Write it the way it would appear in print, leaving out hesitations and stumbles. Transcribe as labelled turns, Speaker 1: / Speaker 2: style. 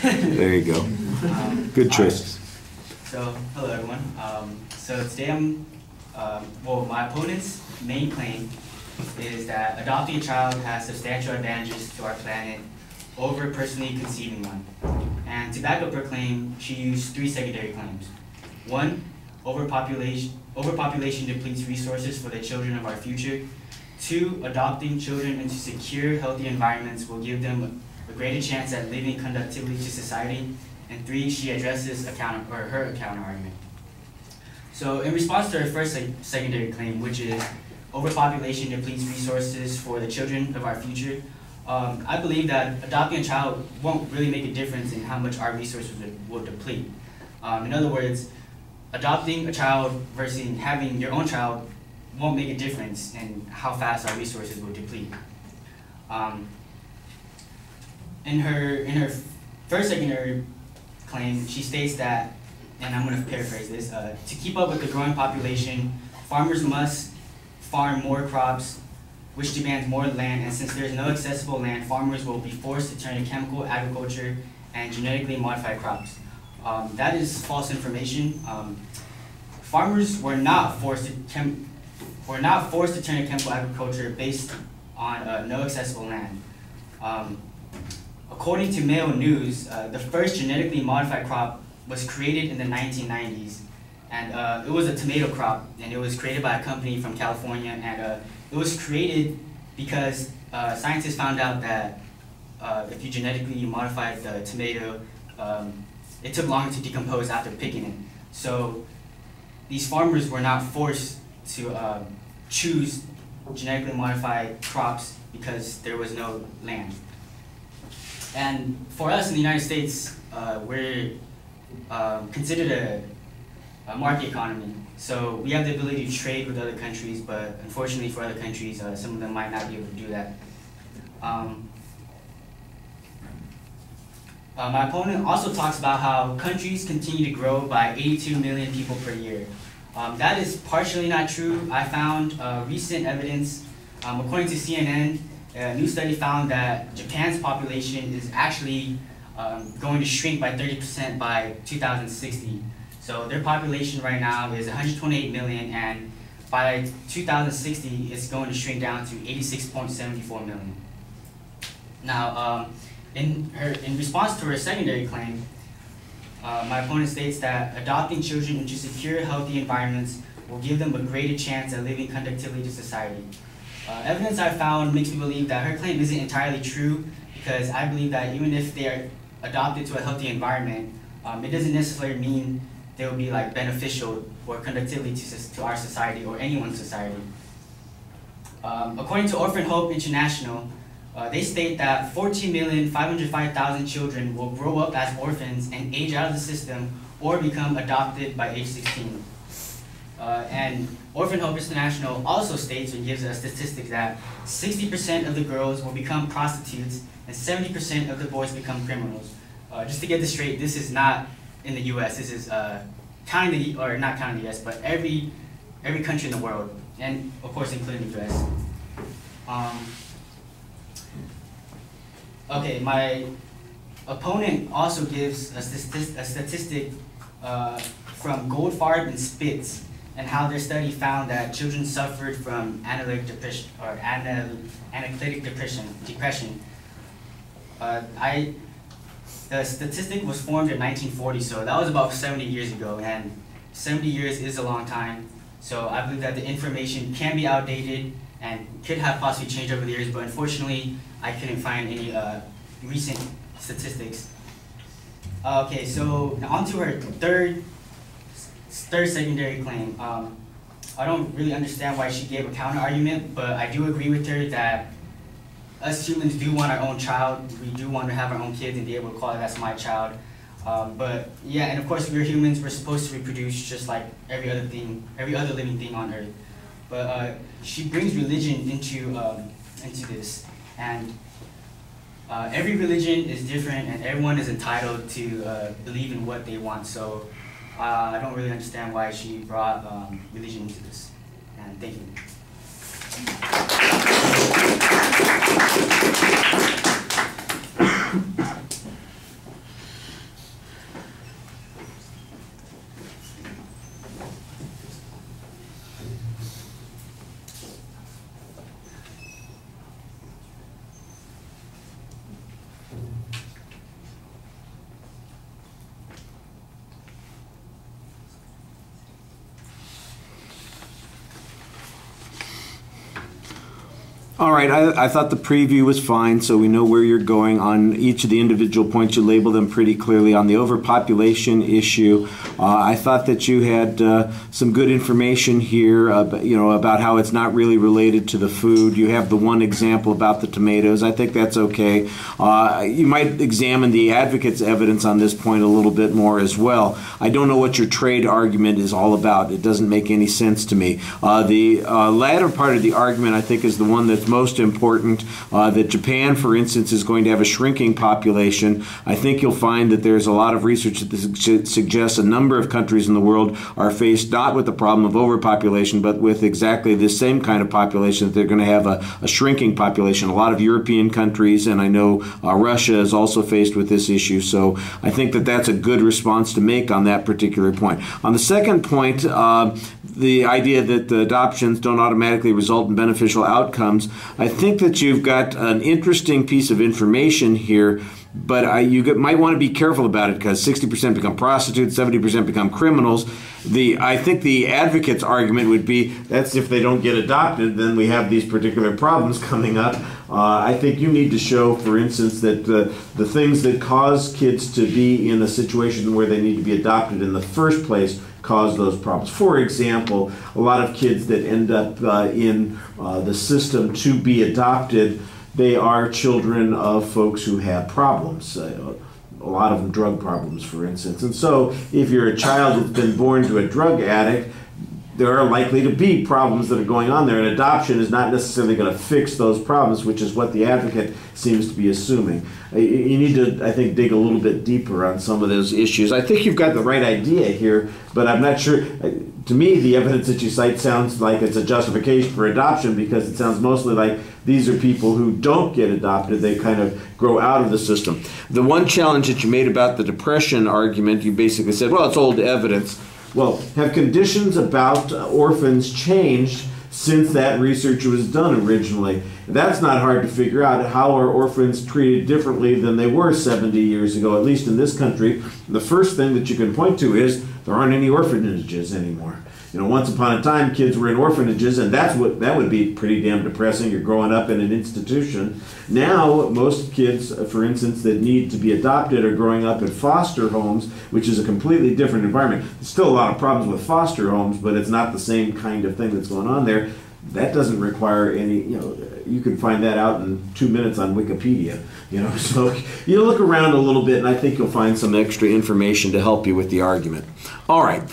Speaker 1: There you go. Good choice.
Speaker 2: So, hello everyone. So today well, my opponent's main claim is that adopting a child has substantial advantages to our planet over personally conceiving one. And to back up her claim, she used three secondary claims. One, overpopulation depletes resources for the children of our future. Two, adopting children into secure, healthy environments will give them a greater chance at living conductively to society. And three, she addresses her counter argument. So in response to her first secondary claim, which is overpopulation depletes resources for the children of our future, I believe that adopting a child won't really make a difference in how much our resources will deplete. In other words, adopting a child versus having your own child won't make a difference in how fast our resources will deplete. In her first secondary claim, she states that, and I'm going to paraphrase this, to keep up with the growing population, farmers must farm more crops, which demands more land, and since there's no accessible land, farmers will be forced to turn to chemical agriculture and genetically modified crops. That is false information. Farmers were not forced to turn to chemical agriculture based on no accessible land. According to Mail News, the first genetically modified crop was created in the 1990s, and it was a tomato crop, and it was created by a company from California, and it was created because scientists found out that if you genetically modified the tomato, it took longer to decompose after picking it. So these farmers were not forced to choose genetically modified crops because there was no land. And for us in the United States, we're considered a market economy. So we have the ability to trade with other countries, but unfortunately for other countries, some of them might not be able to do that. My opponent also talks about how countries continue to grow by 82 million people per year. That is partially not true. I found recent evidence. According to CNN, a new study found that Japan's population is actually going to shrink by 30% by 2060. So their population right now is 128 million, and by 2060, it's going to shrink down to 86.74 million. Now, in response to her secondary claim, my opponent states that adopting children into secure, healthy environments will give them a greater chance at living conductively to society. Evidence I found makes me believe that her claim isn't entirely true, because I believe that even if they are adopted to a healthy environment, it doesn't necessarily mean they will be like beneficial or conductively to our society or anyone's society. According to Orphan Hope International, they state that 14,505,000 children will grow up as orphans and age out of the system or become adopted by age 16. And Orphan Hope International also states and gives us statistics that 60% of the girls will become prostitutes and 70% of the boys become criminals. Just to get this straight, this is not in the U.S. This is not counting the U.S., but every country in the world, and of course including the U.S. Okay, my opponent also gives a statistic from Goldfarb and Spitz, and how their study found that children suffered from analytic depression. The statistic was formed in 1940, so that was about 70 years ago, and 70 years is a long time. So I believe that the information can be outdated and could have possibly changed over the years, but unfortunately, I couldn't find any recent statistics. Okay, so now on to her third secondary claim. I don't really understand why she gave a counter argument, but I do agree with her that us humans do want our own child. We do want to have our own kids and be able to call it, that's my child. But yeah, and of course we're humans, we're supposed to reproduce just like every other living thing on earth. But she brings religion into this, and every religion is different, and everyone is entitled to believe in what they want. So I don't really understand why she brought religion into this. And thank you.
Speaker 1: All right, I thought the preview was fine, so we know where you're going on each of the individual points. You label them pretty clearly. On the overpopulation issue, I thought that you had some good information here, about how it's not really related to the food. You have the one example about the tomatoes. I think that's okay. You might examine the advocate's evidence on this point a little bit more as well. I don't know what your trade argument is all about. It doesn't make any sense to me. The latter part of the argument, I think, is the one that's most important, that Japan, for instance, is going to have a shrinking population. I think you'll find that there's a lot of research that suggests a number of countries in the world are faced not with the problem of overpopulation, but with exactly the same kind of population, that they're going to have a shrinking population. A lot of European countries, and I know Russia is also faced with this issue, so I think that that's a good response to make on that particular point. On the second point, the idea that the adoptions don't automatically result in beneficial outcomes, I think that you've got an interesting piece of information here, but you might want to be careful about it, because 60% become prostitutes, 70% become criminals. I think the advocate's argument would be that's if they don't get adopted, then we have these particular problems coming up. I think you need to show, for instance, that the things that cause kids to be in a situation where they need to be adopted in the first place cause those problems. For example, a lot of kids that end up in the system to be adopted, they are children of folks who have problems. A lot of them drug problems, for instance. And so if you're a child that's been born to a drug addict, there are likely to be problems that are going on there, and adoption is not necessarily going to fix those problems, which is what the advocate seems to be assuming. You need to, I think, dig a little bit deeper on some of those issues. I think you've got the right idea here, but I'm not sure. To me, the evidence that you cite sounds like it's a justification for adoption, because it sounds mostly like these are people who don't get adopted. They kind of grow out of the system. The one challenge that you made about the depression argument, you basically said, well, it's old evidence. Well, have conditions about orphans changed since that research was done originally? That's not hard to figure out. How are orphans treated differently than they were 70 years ago, at least in this country? The first thing that you can point to is there aren't any orphanages anymore. Once upon a time, kids were in orphanages, and that would be pretty damn depressing. You're growing up in an institution. Now, most kids, for instance, that need to be adopted are growing up in foster homes, which is a completely different environment. There's still a lot of problems with foster homes, but it's not the same kind of thing that's going on there. That doesn't require any, you can find that out in 2 minutes on Wikipedia, So you look around a little bit, and I think you'll find some extra information to help you with the argument. All right.